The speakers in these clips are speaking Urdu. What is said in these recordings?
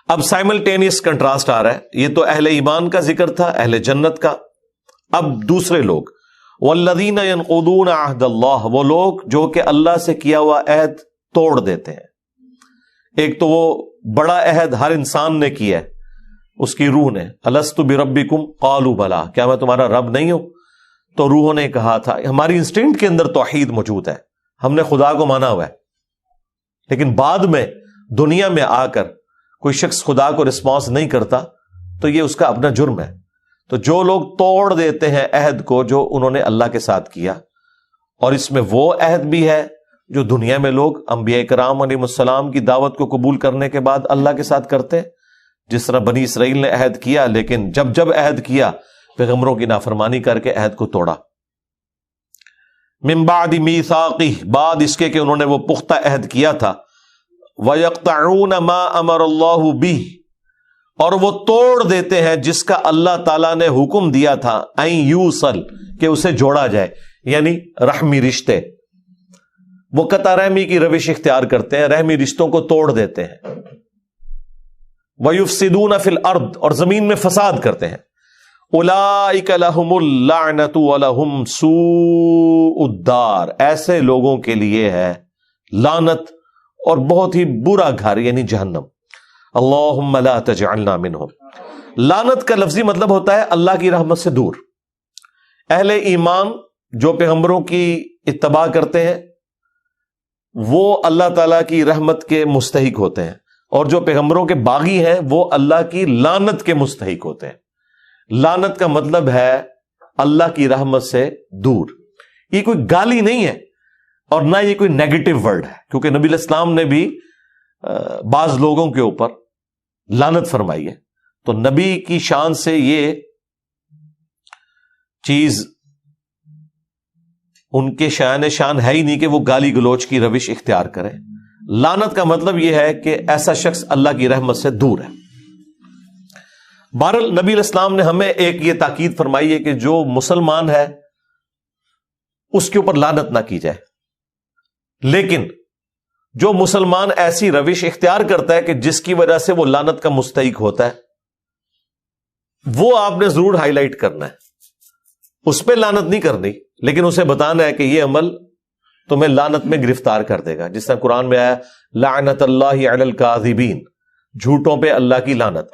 اب سائملٹینیس کنٹراسٹ آ رہا ہے. یہ تو اہل ایمان کا ذکر تھا، اہل جنت کا. اب دوسرے لوگ، والذین ینقضون عہد اللہ، وہ لوگ جو کہ اللہ سے کیا ہوا عہد توڑ دیتے ہیں. ایک تو وہ بڑا عہد ہر انسان نے کیا ہے اس کی روح نے، الست بربکم قالوا بلا، کیا میں تمہارا رب نہیں ہوں؟ تو روحوں نے کہا تھا. ہماری انسٹنکٹ کے اندر توحید موجود ہے، ہم نے خدا کو مانا ہوا ہے. لیکن بعد میں دنیا میں آ کر کوئی شخص خدا کو رسپانس نہیں کرتا تو یہ اس کا اپنا جرم ہے. تو جو لوگ توڑ دیتے ہیں عہد کو جو انہوں نے اللہ کے ساتھ کیا، اور اس میں وہ عہد بھی ہے جو دنیا میں لوگ انبیاء کرام علیہ السلام کی دعوت کو قبول کرنے کے بعد اللہ کے ساتھ کرتے ہیں. جس طرح بنی اسرائیل نے عہد کیا، لیکن جب عہد کیا پیغمبروں کی نافرمانی کر کے عہد کو توڑا. من بعد میثاقہ، بعد اس کے کہ انہوں نے وہ پختہ عہد کیا تھا. وَيَقْطَعُونَ مَا أَمَرَ اللَّهُ بِهِ، اور وہ توڑ دیتے ہیں جس کا اللہ تعالیٰ نے حکم دیا تھا، أَن يُوصَل، کہ اسے جوڑا جائے، یعنی رحمی رشتے. وہ قطع رحمی کی روش اختیار کرتے ہیں، رحمی رشتوں کو توڑ دیتے ہیں. وَيُفْسِدُونَ فِي الْأَرْضِ، اور زمین میں فساد کرتے ہیں. أُولَئِكَ لَهُمُ اللَّعْنَةُ وَلَهُمْ سُوءُ الدَّارِ، ایسے لوگوں کے لیے ہے لعنت اور بہت ہی برا گھر، یعنی جہنم. اللہم لا تجعلنا منہم. لعنت کا لفظی مطلب ہوتا ہے اللہ کی رحمت سے دور. اہل ایمان جو پیغمبروں کی اتباع کرتے ہیں وہ اللہ تعالیٰ کی رحمت کے مستحق ہوتے ہیں، اور جو پیغمبروں کے باغی ہیں وہ اللہ کی لعنت کے مستحق ہوتے ہیں. لعنت کا مطلب ہے اللہ کی رحمت سے دور. یہ کوئی گالی نہیں ہے اور نہ یہ کوئی نیگیٹو ورڈ ہے، کیونکہ نبی علیہ السلام نے بھی بعض لوگوں کے اوپر لعنت فرمائی ہے. تو نبی کی شان سے یہ چیز ان کے شان ہے ہی نہیں کہ وہ گالی گلوچ کی روش اختیار کریں. لعنت کا مطلب یہ ہے کہ ایسا شخص اللہ کی رحمت سے دور ہے. بہرحال نبی علیہ السلام نے ہمیں ایک یہ تاکید فرمائی ہے کہ جو مسلمان ہے اس کے اوپر لعنت نہ کی جائے. لیکن جو مسلمان ایسی روش اختیار کرتا ہے کہ جس کی وجہ سے وہ لعنت کا مستحق ہوتا ہے، وہ آپ نے ضرور ہائی لائٹ کرنا ہے. اس پہ لعنت نہیں کرنی، لیکن اسے بتانا ہے کہ یہ عمل تمہیں لعنت میں گرفتار کر دے گا. جس طرح قرآن میں آیا لعنت اللہ علی الکاذبین، جھوٹوں پہ اللہ کی لعنت.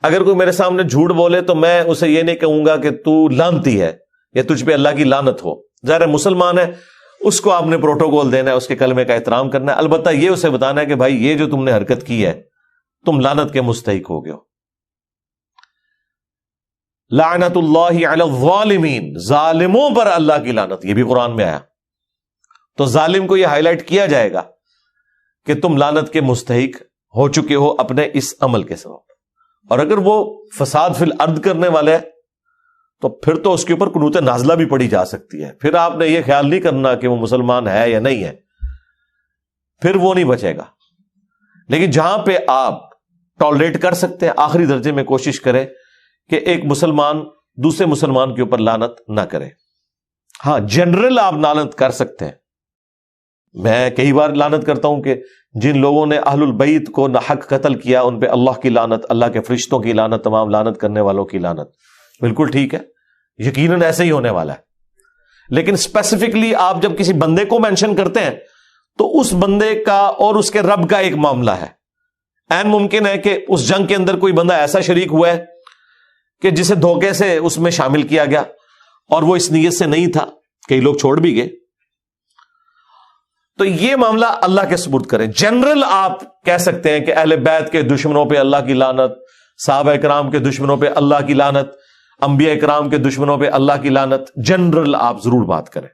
اگر کوئی میرے سامنے جھوٹ بولے تو میں اسے یہ نہیں کہوں گا کہ تو لعنتی ہے یا تجھ پہ اللہ کی لعنت ہو. ظاہر مسلمان ہے، اس کو آپ نے پروٹوکول دینا ہے، اس کے کلمے کا احترام کرنا ہے. البتہ یہ اسے بتانا ہے کہ بھائی یہ جو تم نے حرکت کی ہے تم لعنت کے مستحق ہو گئے ہو. لعنت اللہ علی الظالمین، ظالموں پر اللہ کی لعنت، یہ بھی قرآن میں آیا. تو ظالم کو یہ ہائی لائٹ کیا جائے گا کہ تم لعنت کے مستحق ہو چکے ہو اپنے اس عمل کے سبب. اور اگر وہ فساد فی الارض کرنے والے ہے تو پھر تو اس کے اوپر قنوت نازلہ بھی پڑھی جا سکتی ہے. پھر آپ نے یہ خیال نہیں کرنا کہ وہ مسلمان ہے یا نہیں ہے، پھر وہ نہیں بچے گا. لیکن جہاں پہ آپ ٹالریٹ کر سکتے ہیں، آخری درجے میں کوشش کریں کہ ایک مسلمان دوسرے مسلمان کے اوپر لعنت نہ کرے. ہاں جنرل آپ لعنت کر سکتے ہیں. میں کئی بار لعنت کرتا ہوں کہ جن لوگوں نے اہل البیت کو ناحق قتل کیا ان پہ اللہ کی لعنت، اللہ کے فرشتوں کی لعنت، تمام لعنت کرنے والوں کی لعنت. بالکل ٹھیک ہے، یقیناً ایسے ہی ہونے والا ہے. لیکن اسپیسیفکلی آپ جب کسی بندے کو مینشن کرتے ہیں تو اس بندے کا اور اس کے رب کا ایک معاملہ ہے. عین ممکن ہے کہ اس جنگ کے اندر کوئی بندہ ایسا شریک ہوا ہے کہ جسے دھوکے سے اس میں شامل کیا گیا اور وہ اس نیت سے نہیں تھا، کئی لوگ چھوڑ بھی گئے. تو یہ معاملہ اللہ کے سپرد کریں. جنرل آپ کہہ سکتے ہیں کہ اہل بیت کے دشمنوں پہ اللہ کی لعنت، صحابہ کرام کے دشمنوں پہ اللہ کی لعنت، انبیاء کرام کے دشمنوں پہ اللہ کی لعنت. جنرل آپ ضرور بات کریں.